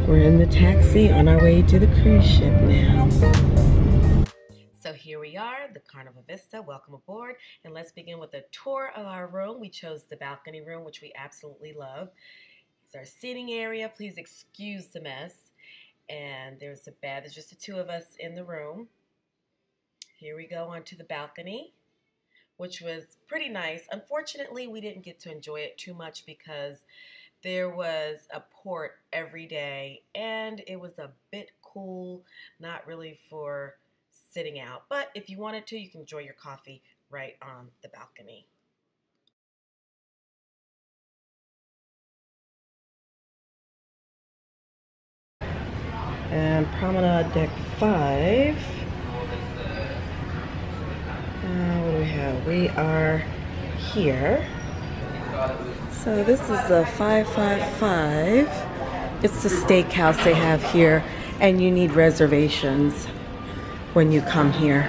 We're in the taxi on our way to the cruise ship now. So here we are, the Carnival Vista. Welcome aboard. And let's begin with a tour of our room. We chose the balcony room, which we absolutely love. It's our seating area. Please excuse the mess. And there's a bed. There's just the two of us in the room. Here we go onto the balcony, which was pretty nice. Unfortunately, we didn't get to enjoy it too much because there was a port every day and it was a bit cool, not really for sitting out. But if you wanted to, you can enjoy your coffee right on the balcony. And Promenade Deck 5. What do we have? We are here. So this is a 555. It's the steakhouse they have here, and you need reservations when you come here.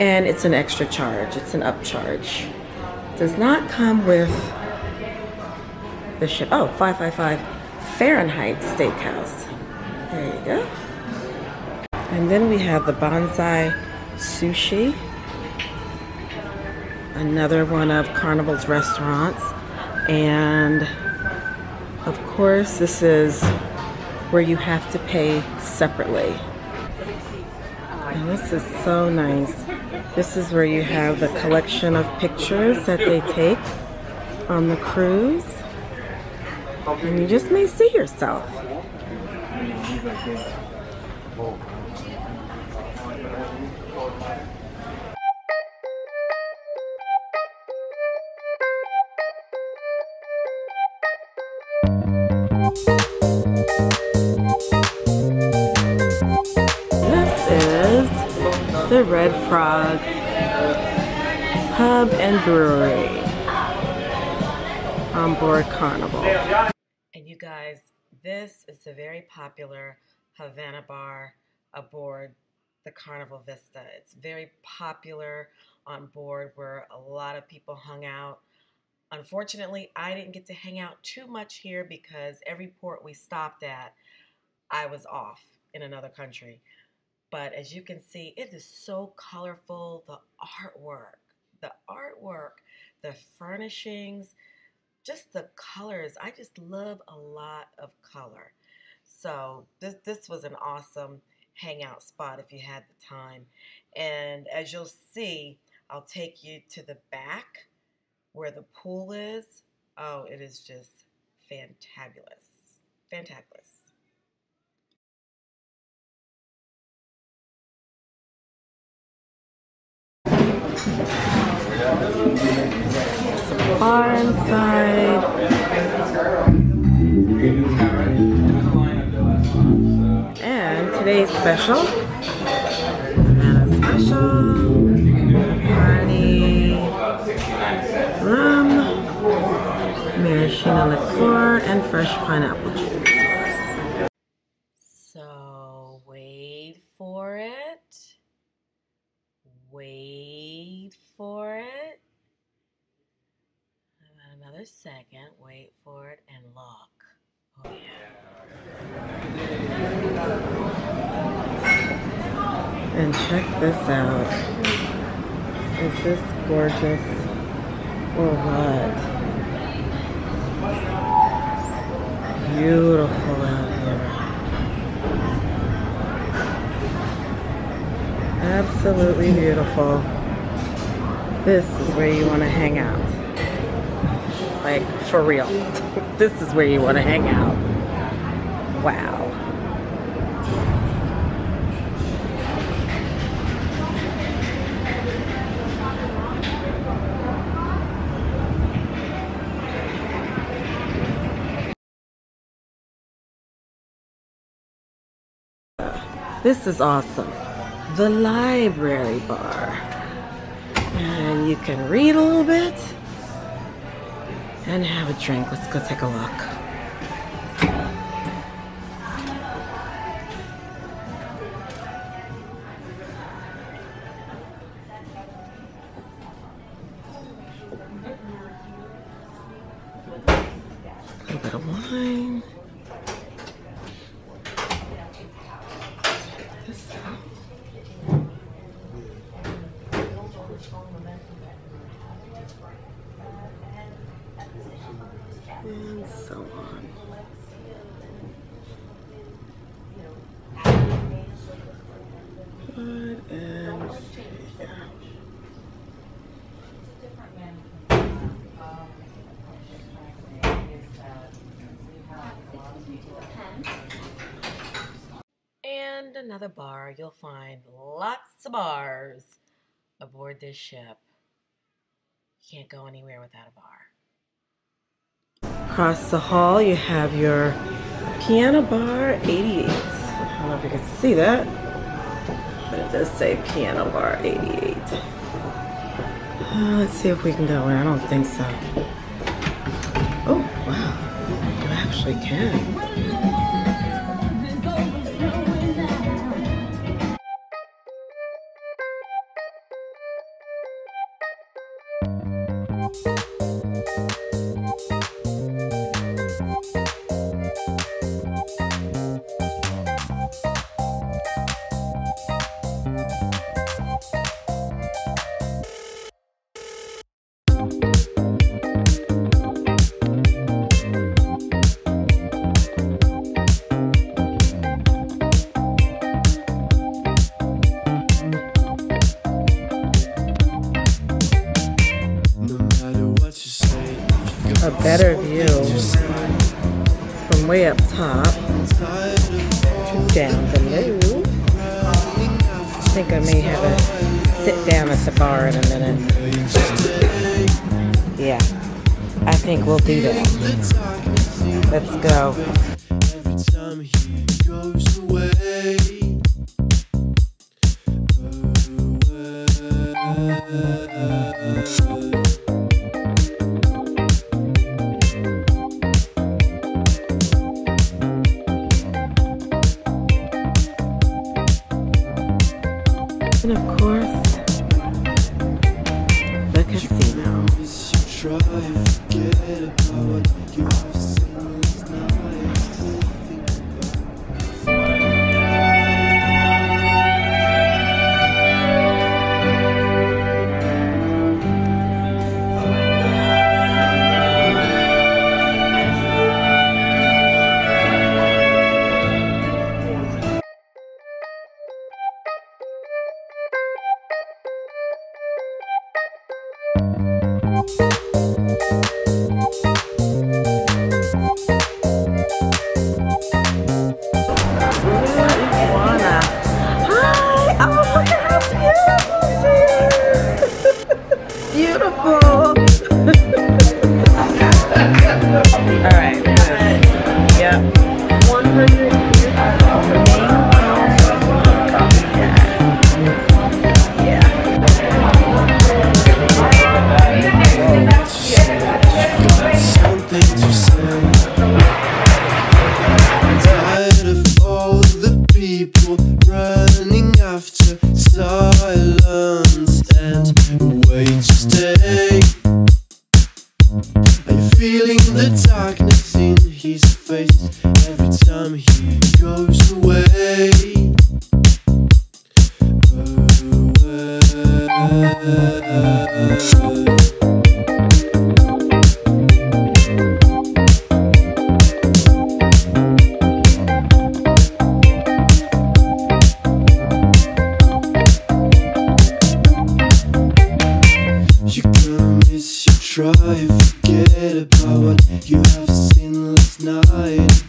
And it's an extra charge. It's an upcharge. Does not come with the ship. Oh, 555 Fahrenheit Steakhouse. There you go. And then we have the Banzai Sushi. Another one of Carnival's restaurants. And of course, this is where you have to pay separately. And this is so nice. This is where you have the collection of pictures that they take on the cruise. And you just may see yourself. The Frog Pub and Brewery on board Carnival. And you guys, this is a very popular Havana bar aboard the Carnival Vista. It's very popular on board where a lot of people hung out. Unfortunately, I didn't get to hang out too much here because every port we stopped at, I was off in another country. But as you can see, it is so colorful. The artwork, the furnishings, just the colors. I just love a lot of color. So this was an awesome hangout spot if you had the time. And as you'll see, I'll take you to the back where the pool is. Oh, it is just fantabulous. Fantabulous. Some bar inside. And today's special, Havana special, party, rum, maraschino liqueur, and fresh pineapple juice. So wait for it. Wait for it. Another second. Wait for it and look. Oh yeah. And check this out. Is this gorgeous or what? Beautiful out here. Absolutely beautiful. This is where you want to hang out. Like, for real. This is where you want to hang out. Wow. This is awesome. The library bar. And you can read a little bit and have a drink. Let's go take a look. A little bit of wine. and so on. And another bar. You'll find lots of bars aboard this ship. You can't go anywhere without a bar. Across the hall, you have your Piano Bar 88. I don't know if you can see that, but it does say Piano Bar 88. Let's see if we can go in. I don't think so. Oh, wow. You actually can. A better view from way up top to down below. I think I may have a sit down at the bar in a minute. Yeah, I think we'll do that. Let's go. Every time he goes away. And of course, the casino. Beautiful. All right. Yep. 100 years. Something to say. I'm tired of all the people running after silence and a way to stay. Are you feeling the darkness in his face every time he goes away? Try, forget about what you have seen last night.